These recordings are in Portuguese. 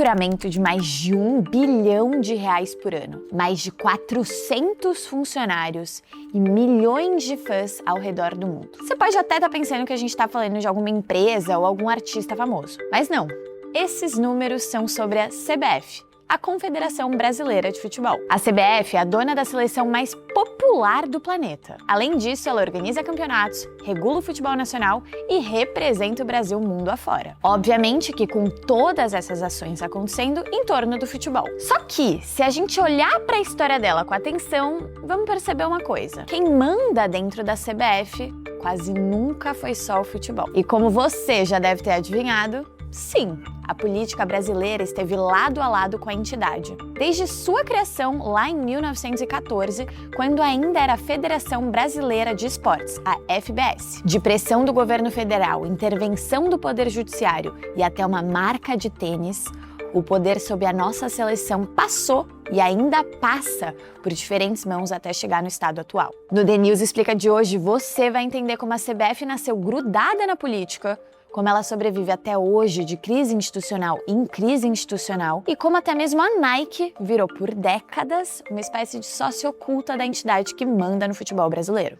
faturamento de mais de R$1 bilhão por ano, mais de 400 funcionários e milhões de fãs ao redor do mundo. Você pode até estar pensando que a gente está falando de alguma empresa ou algum artista famoso, mas não. Esses números são sobre a CBF, a Confederação Brasileira de Futebol. A CBF é a dona da seleção mais popular do planeta. Além disso, ela organiza campeonatos, regula o futebol nacional e representa o Brasil mundo afora. Obviamente que com todas essas ações acontecendo em torno do futebol. Só que, se a gente olhar para a história dela com atenção, vamos perceber uma coisa. Quem manda dentro da CBF quase nunca foi só o futebol. E como você já deve ter adivinhado, sim, a política brasileira esteve lado a lado com a entidade. Desde sua criação lá em 1914, quando ainda era a Federação Brasileira de Esportes, a FBS. De pressão do governo federal, intervenção do Poder Judiciário e até uma marca de tênis, o poder sobre a nossa seleção passou e ainda passa por diferentes mãos até chegar no estado atual. No The News Explica de hoje, você vai entender como a CBF nasceu grudada na política, como ela sobrevive até hoje de crise institucional em crise institucional e como até mesmo a Nike virou por décadas uma espécie de sócia oculta da entidade que manda no futebol brasileiro.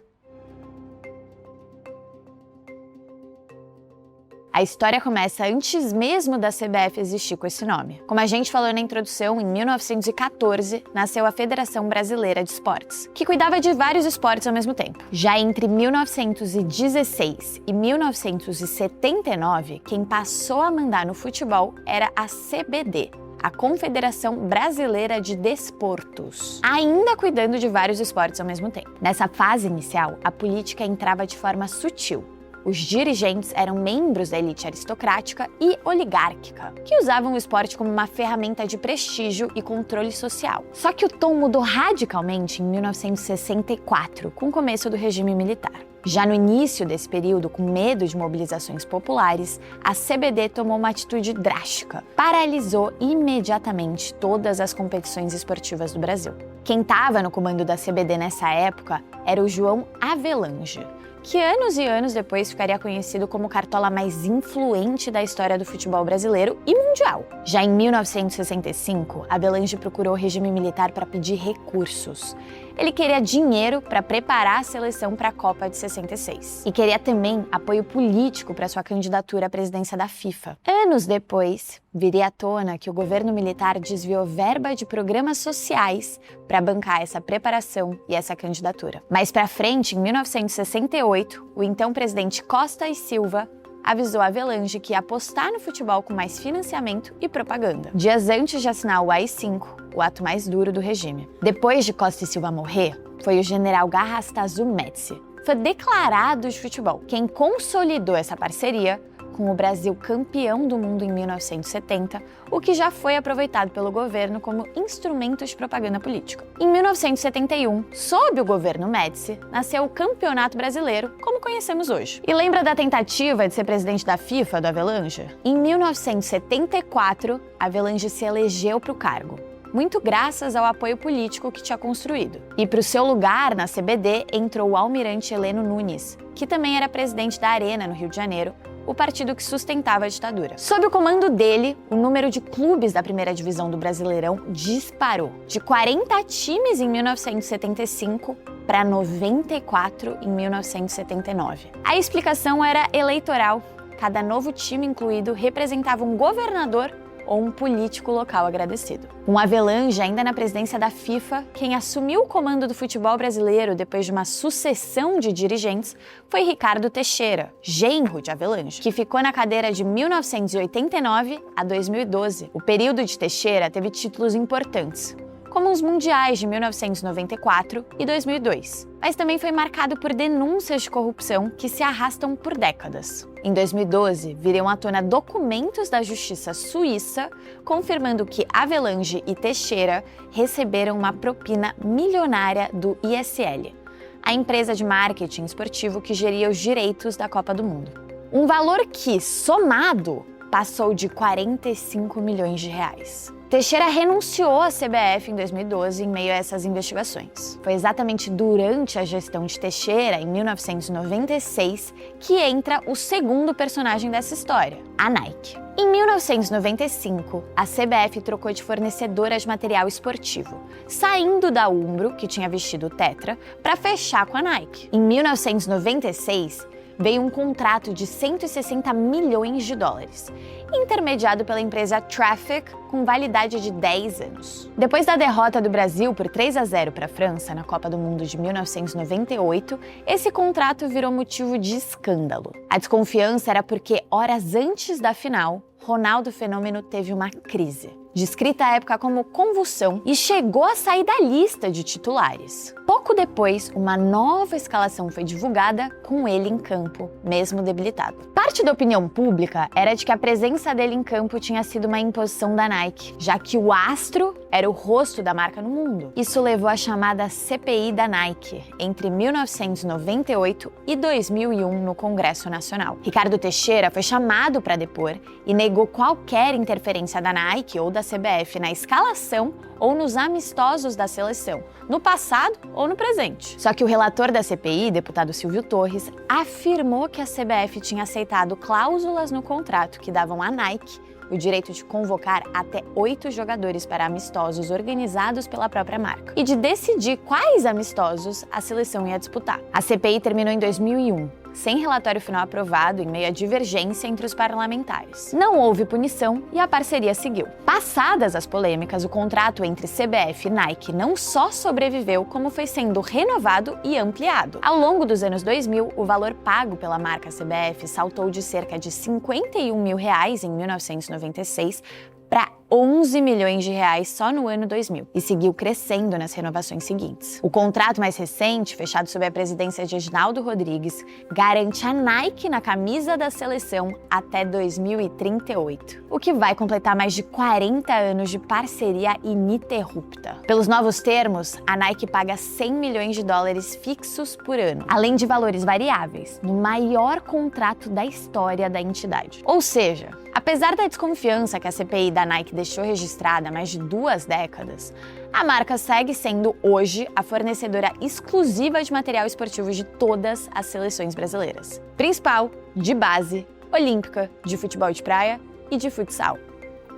A história começa antes mesmo da CBF existir com esse nome. Como a gente falou na introdução, em 1914 nasceu a Federação Brasileira de Esportes, que cuidava de vários esportes ao mesmo tempo. Já entre 1916 e 1979, quem passou a mandar no futebol era a CBD, a Confederação Brasileira de Desportos, ainda cuidando de vários esportes ao mesmo tempo. Nessa fase inicial, a política entrava de forma sutil. Os dirigentes eram membros da elite aristocrática e oligárquica, que usavam o esporte como uma ferramenta de prestígio e controle social. Só que o tom mudou radicalmente em 1964, com o começo do regime militar. Já no início desse período, com medo de mobilizações populares, a CBD tomou uma atitude drástica. Paralisou imediatamente todas as competições esportivas do Brasil. Quem estava no comando da CBD nessa época era o João Havelange, que anos e anos depois ficaria conhecido como o cartola mais influente da história do futebol brasileiro e mundial. Já em 1965, Havelange procurou o regime militar para pedir recursos. Ele queria dinheiro para preparar a seleção para a Copa de 66 e queria também apoio político para sua candidatura à presidência da FIFA. Anos depois, viria à tona que o governo militar desviou verba de programas sociais para bancar essa preparação e essa candidatura. Mais para frente, em 1968, o então presidente Costa e Silva avisou a Havelange que ia apostar no futebol com mais financiamento e propaganda, dias antes de assinar o AI-5, o ato mais duro do regime. Depois de Costa e Silva morrer, foi o general Garrastazu Médici, fã declarado de futebol, quem consolidou essa parceria com o Brasil campeão do mundo em 1970, o que já foi aproveitado pelo governo como instrumento de propaganda política. Em 1971, sob o governo Médici, nasceu o Campeonato Brasileiro, como conhecemos hoje. E lembra da tentativa de ser presidente da FIFA do Havelange? Em 1974, Havelange se elegeu para o cargo, muito graças ao apoio político que tinha construído. E para o seu lugar na CBD entrou o almirante Heleno Nunes, que também era presidente da Arena, no Rio de Janeiro, o partido que sustentava a ditadura. Sob o comando dele, o número de clubes da primeira divisão do Brasileirão disparou, de 40 times em 1975 para 94 em 1979. A explicação era eleitoral. Cada novo time incluído representava um governador ou um político local agradecido. Com Havelange ainda na presidência da FIFA, quem assumiu o comando do futebol brasileiro depois de uma sucessão de dirigentes foi Ricardo Teixeira, genro de Havelange, que ficou na cadeira de 1989 a 2012. O período de Teixeira teve títulos importantes, como os mundiais de 1994 e 2002. Mas também foi marcado por denúncias de corrupção que se arrastam por décadas. Em 2012, viriam à tona documentos da Justiça Suíça confirmando que Havelange e Teixeira receberam uma propina milionária do ISL, a empresa de marketing esportivo que geria os direitos da Copa do Mundo. Um valor que, somado, passou de 45 milhões de reais. Teixeira renunciou à CBF em 2012 em meio a essas investigações. Foi exatamente durante a gestão de Teixeira, em 1996, que entra o segundo personagem dessa história, a Nike. Em 1995, a CBF trocou de fornecedora de material esportivo, saindo da Umbro, que tinha vestido o Tetra, para fechar com a Nike. Em 1996, veio um contrato de 160 milhões de dólares, intermediado pela empresa Traffic, com validade de 10 anos. Depois da derrota do Brasil por 3-0 para a França na Copa do Mundo de 1998, esse contrato virou motivo de escândalo. A desconfiança era porque, horas antes da final, Ronaldo Fenômeno teve uma crise, descrita à época como convulsão, e chegou a sair da lista de titulares. Pouco depois, uma nova escalação foi divulgada com ele em campo, mesmo debilitado. Parte da opinião pública era de que a presença dele em campo tinha sido uma imposição da Nike, já que o astro era o rosto da marca no mundo. Isso levou à chamada CPI da Nike, entre 1998 e 2001 no Congresso Nacional. Ricardo Teixeira foi chamado para depor e negou qualquer interferência da Nike ou da CBF na escalação ou nos amistosos da seleção, no passado ou no presente. Só que o relator da CPI, deputado Silvio Torres, afirmou que a CBF tinha aceitado cláusulas no contrato que davam à Nike o direito de convocar até 8 jogadores para amistosos organizados pela própria marca e de decidir quais amistosos a seleção ia disputar. A CPI terminou em 2001. Sem relatório final aprovado, em meio à divergência entre os parlamentares. Não houve punição e a parceria seguiu. Passadas as polêmicas, o contrato entre CBF e Nike não só sobreviveu, como foi sendo renovado e ampliado. Ao longo dos anos 2000, o valor pago pela marca CBF saltou de cerca de R$51 mil em 1996 para 11 milhões de reais só no ano 2000 e seguiu crescendo nas renovações seguintes. O contrato mais recente, fechado sob a presidência de Edinaldo Rodrigues, garante a Nike na camisa da seleção até 2038, o que vai completar mais de 40 anos de parceria ininterrupta. Pelos novos termos, a Nike paga 100 milhões de dólares fixos por ano, além de valores variáveis, no maior contrato da história da entidade. Ou seja, apesar da desconfiança que a CPI da Nike deixou registrada há mais de 2 décadas, a marca segue sendo hoje a fornecedora exclusiva de material esportivo de todas as seleções brasileiras. Principal, de base, olímpica, de futebol de praia e de futsal,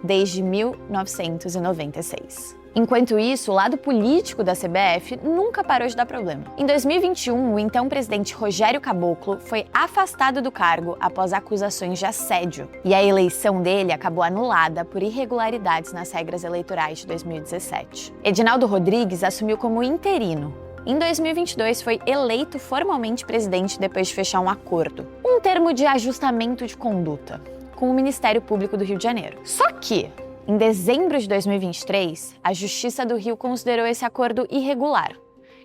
desde 1996. Enquanto isso, o lado político da CBF nunca parou de dar problema. Em 2021, o então presidente Rogério Caboclo foi afastado do cargo após acusações de assédio, e a eleição dele acabou anulada por irregularidades nas regras eleitorais de 2017. Edinaldo Rodrigues assumiu como interino. Em 2022, foi eleito formalmente presidente depois de fechar um acordo, um termo de ajustamento de conduta, com o Ministério Público do Rio de Janeiro. Só que, em dezembro de 2023, a Justiça do Rio considerou esse acordo irregular,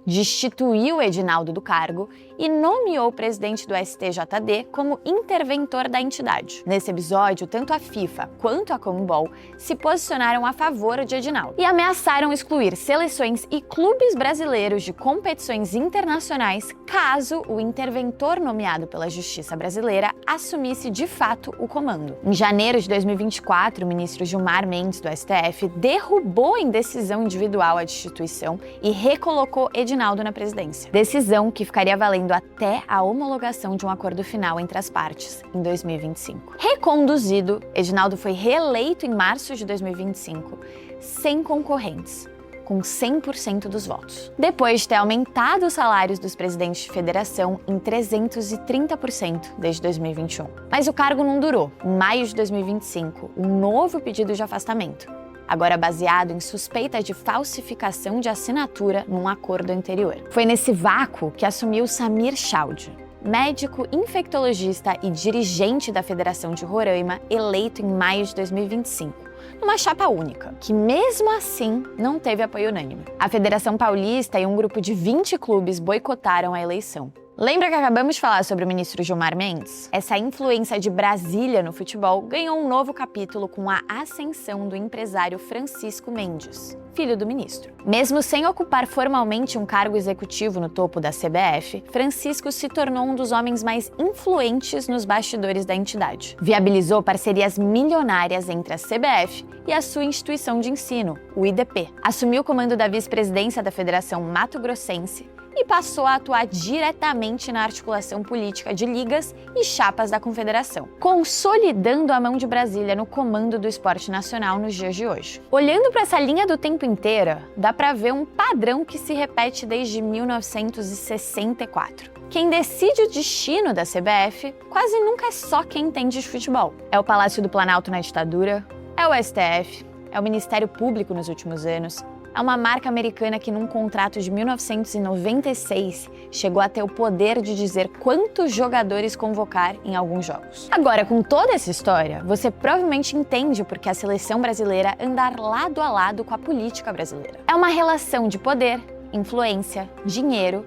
destituiu Edinaldo do cargo e nomeou o presidente do STJD como interventor da entidade. Nesse episódio, tanto a FIFA quanto a Conmebol se posicionaram a favor de Edinaldo e ameaçaram excluir seleções e clubes brasileiros de competições internacionais caso o interventor nomeado pela Justiça brasileira assumisse de fato o comando. Em janeiro de 2024, o ministro Gilmar Mendes, do STF, derrubou em decisão individual a destituição e recolocou Edinaldo na presidência. Decisão que ficaria valendo até a homologação de um acordo final entre as partes, em 2025. Reconduzido, Edinaldo foi reeleito em março de 2025, sem concorrentes, com 100% dos votos. Depois de ter aumentado os salários dos presidentes de federação em 330% desde 2021. Mas o cargo não durou. Em maio de 2025, um novo pedido de afastamento, agora baseado em suspeita de falsificação de assinatura num acordo anterior. Foi nesse vácuo que assumiu Samir Chaudhry, médico infectologista e dirigente da Federação de Roraima, eleito em maio de 2025. Numa chapa única, que mesmo assim não teve apoio unânime. A Federação Paulista e um grupo de 20 clubes boicotaram a eleição. Lembra que acabamos de falar sobre o ministro Gilmar Mendes? Essa influência de Brasília no futebol ganhou um novo capítulo com a ascensão do empresário Francisco Mendes, filho do ministro. Mesmo sem ocupar formalmente um cargo executivo no topo da CBF, Francisco se tornou um dos homens mais influentes nos bastidores da entidade. Viabilizou parcerias milionárias entre a CBF e a sua instituição de ensino, o IDP. Assumiu o comando da vice-presidência da Federação Mato Grossense e passou a atuar diretamente na articulação política de ligas e chapas da Confederação, consolidando a mão de Brasília no comando do esporte nacional nos dias de hoje. Olhando para essa linha do tempo inteira, dá para ver um padrão que se repete desde 1964. Quem decide o destino da CBF quase nunca é só quem entende de futebol. É o Palácio do Planalto na ditadura, é o STF, é o Ministério Público nos últimos anos, é uma marca americana que, num contrato de 1996, chegou a ter o poder de dizer quantos jogadores convocar em alguns jogos. Agora, com toda essa história, você provavelmente entende por que a seleção brasileira anda lado a lado com a política brasileira. É uma relação de poder, influência, dinheiro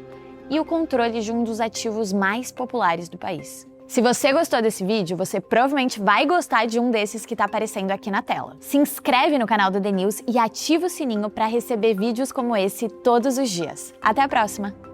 e o controle de um dos ativos mais populares do país. Se você gostou desse vídeo, você provavelmente vai gostar de um desses que está aparecendo aqui na tela. Se inscreve no canal do The News e ativa o sininho para receber vídeos como esse todos os dias. Até a próxima!